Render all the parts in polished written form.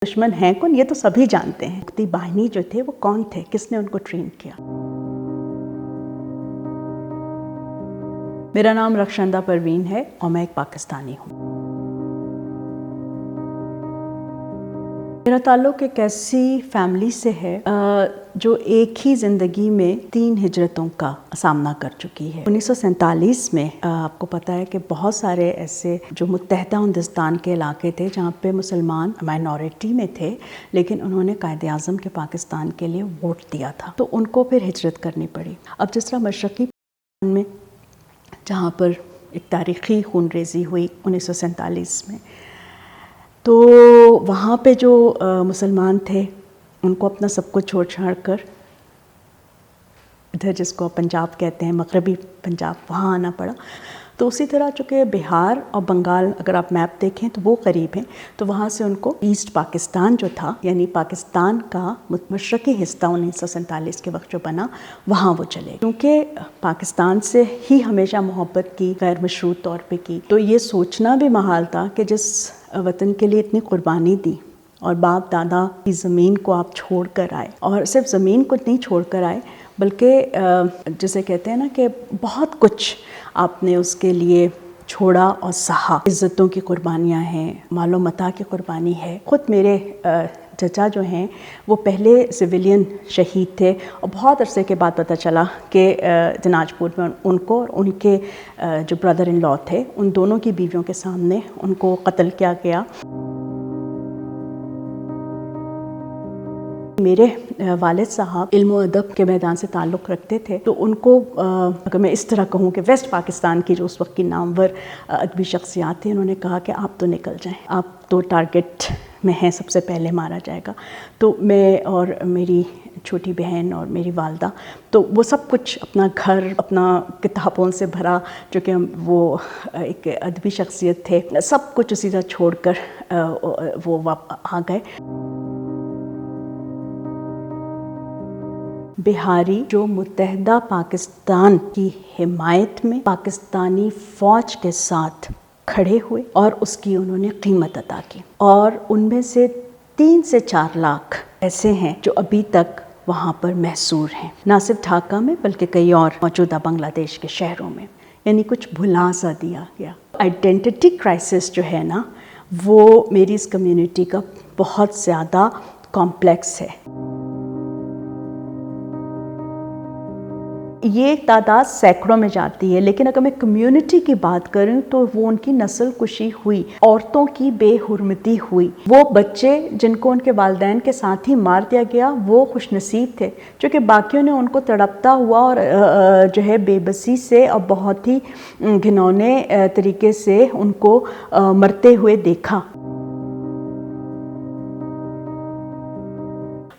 دشمن ہیں کون یہ تو سبھی جانتے ہیں. مفتی باہنی جو تھے وہ کون تھے, کس نے ان کو ٹرین کیا؟ میرا نام رخشندہ پروین ہے اور میں ایک پاکستانی ہوں. میرا تعلق ایک ایسی فیملی سے ہے جو ایک ہی زندگی میں 3 ہجرتوں کا سامنا کر چکی ہے. 1947 میں آپ کو پتہ ہے کہ بہت سارے ایسے جو متحدہ ہندوستان کے علاقے تھے جہاں پہ مسلمان مائنورٹی میں تھے, لیکن انہوں نے قائد اعظم کے پاکستان کے لیے ووٹ دیا تھا, تو ان کو پھر ہجرت کرنی پڑی. اب جس طرح مشرقی پاکستان میں جہاں پر ایک تاریخی خون ریزی ہوئی 1947 میں, تو وہاں پہ جو مسلمان تھے ان کو اپنا سب کچھ چھوڑ چھاڑ کر ادھر جس کو پنجاب کہتے ہیں, مغربی پنجاب, وہاں آنا پڑا. تو اسی طرح چونکہ بہار اور بنگال اگر آپ میپ دیکھیں تو وہ قریب ہیں, تو وہاں سے ان کو ایسٹ پاکستان جو تھا یعنی پاکستان کا مشرقی حصہ 1947 کے وقت جو بنا وہاں وہ چلے. کیونکہ پاکستان سے ہی ہمیشہ محبت کی, غیر مشروط طور پہ کی, تو یہ سوچنا بھی محال تھا کہ جس وطن کے لیے اتنی قربانی دی اور باپ دادا کی زمین کو آپ چھوڑ کر آئے, اور صرف زمین کو نہیں چھوڑ کر آئے بلکہ جسے کہتے ہیں نا کہ بہت کچھ آپ نے اس کے لیے چھوڑا اور سہا. عزتوں کی قربانیاں ہیں, مال و متاع کی قربانی ہے. خود میرے چچا جو ہیں وہ پہلے سویلین شہید تھے, اور بہت عرصے کے بعد پتہ چلا کہ دناج پور میں ان کو اور ان کے جو بردر ان لا تھے ان دونوں کی بیویوں کے سامنے ان کو قتل کیا گیا. میرے والد صاحب علم و ادب کے میدان سے تعلق رکھتے تھے, تو ان کو اگر میں اس طرح کہوں کہ ویسٹ پاکستان کی جو اس وقت کی نامور ادبی شخصیات تھیں, انہوں نے کہا کہ آپ تو نکل جائیں, آپ تو ٹارگٹ میں ہیں, سب سے پہلے مارا جائے گا. تو میں اور میری چھوٹی بہن اور میری والدہ تو وہ سب کچھ اپنا گھر اپنا کتابوں سے بھرا, جو کہ وہ ایک ادبی شخصیت تھے, سب کچھ اسی طرح چھوڑ کر وہ آ گئے. بہاری جو متحدہ پاکستان کی حمایت میں پاکستانی فوج کے ساتھ کھڑے ہوئے اور اس کی انہوں نے قیمت ادا کی, اور ان میں سے 3 سے 4 لاکھ ایسے ہیں جو ابھی تک وہاں پر محصور ہیں, نہ صرف ڈھاکہ میں بلکہ کئی اور موجودہ بنگلہ دیش کے شہروں میں. یعنی کچھ بھلا سا دیا گیا. آئیڈینٹی کرائسس جو ہے نا وہ میری اس کمیونٹی کا بہت زیادہ کمپلیکس ہے. یہ تعداد سینکڑوں میں جاتی ہے, لیکن اگر میں کمیونٹی کی بات کروں تو وہ ان کی نسل کشی ہوئی, عورتوں کی بے حرمتی ہوئی. وہ بچے جن کو ان کے والدین کے ساتھ ہی مار دیا گیا وہ خوش نصیب تھے, جو کہ باقیوں نے ان کو تڑپتا ہوا اور جو ہے بے بسی سے اور بہت ہی گھنونے طریقے سے ان کو مرتے ہوئے دیکھا.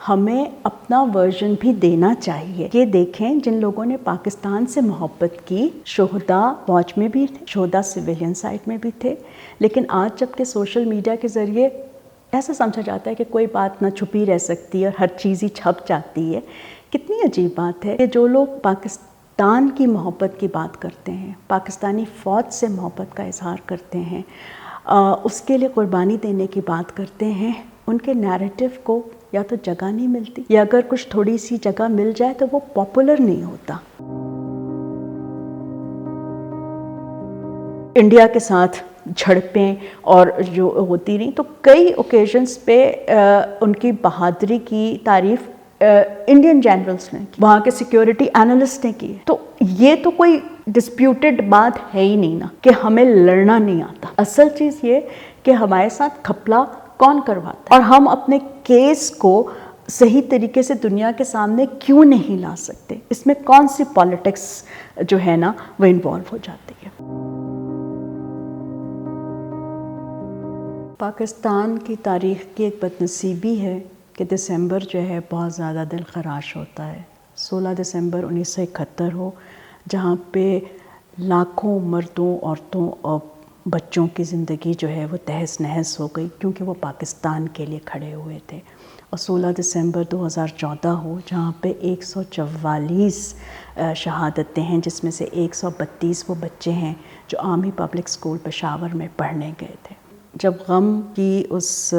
ہمیں اپنا ورژن بھی دینا چاہیے. یہ دیکھیں جن لوگوں نے پاکستان سے محبت کی, شہداء فوج میں بھی تھے, شہداء سویلین سائٹ میں بھی تھے, لیکن آج جب کہ سوشل میڈیا کے ذریعے ایسا سمجھا جاتا ہے کہ کوئی بات نہ چھپی رہ سکتی ہے اور ہر چیز ہی چھپ جاتی ہے. کتنی عجیب بات ہے کہ جو لوگ پاکستان کی محبت کی بات کرتے ہیں, پاکستانی فوج سے محبت کا اظہار کرتے ہیں, اس کے لیے قربانی دینے کی بات کرتے ہیں, ان کے نیریٹو کو یا تو جگہ نہیں ملتی, یا اگر کچھ تھوڑی سی جگہ مل جائے تو وہ پاپولر نہیں ہوتا. انڈیا کے ساتھ جھڑپیں اور جو ہوتی رہیں, تو کئی اوکیزنس پہ ان کی بہادری کی تعریف انڈین جنرلز نے کی, وہاں کے سیکیورٹی اینالسٹ نے کی. تو یہ تو کوئی ڈسپیوٹڈ بات ہے ہی نہیں نا کہ ہمیں لڑنا نہیں آتا. اصل چیز یہ کہ ہمارے ساتھ کھپلا کون کرواتا ہے, اور ہم اپنے کیس کو صحیح طریقے سے دنیا کے سامنے کیوں نہیں لا سکتے. اس میں کون سی پالیٹکس جو ہے نا وہ انوالو ہو جاتی ہے. پاکستان کی تاریخ کی ایک بدنصیبی ہے کہ دسمبر جو ہے بہت زیادہ دل خراش ہوتا ہے. 16 دسمبر 1971 ہو, جہاں پہ لاکھوں مردوں, عورتوں اور بچوں کی زندگی جو ہے وہ تہس نہس ہو گئی کیونکہ وہ پاکستان کے لیے کھڑے ہوئے تھے. اور 16 دسمبر 2014 ہو, جہاں پہ 144 شہادتیں ہیں, جس میں سے 132 وہ بچے ہیں جو آرمی پبلک اسکول پشاور میں پڑھنے گئے تھے. جب غم کی اس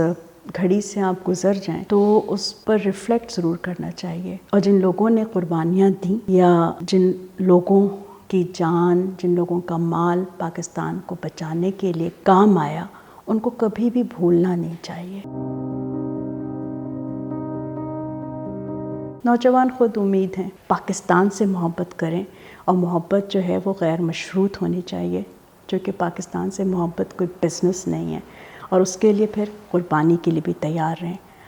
گھڑی سے آپ گزر جائیں تو اس پر ریفلیکٹ ضرور کرنا چاہیے، اور جن لوگوں نے قربانیاں دیں یا جن لوگوں کی جان، جن لوگوں کا مال پاکستان کو بچانے کے لیے کام آیا، ان کو کبھی بھی بھولنا نہیں چاہیے۔ نوجوان خود امید ہیں، پاکستان سے محبت کریں، اور محبت جو ہے وہ غیر مشروط ہونی چاہیے، جو کہ پاکستان سے محبت کوئی بزنس نہیں ہے، اور اس کے لیے پھر قربانی کے لیے بھی تیار رہیں۔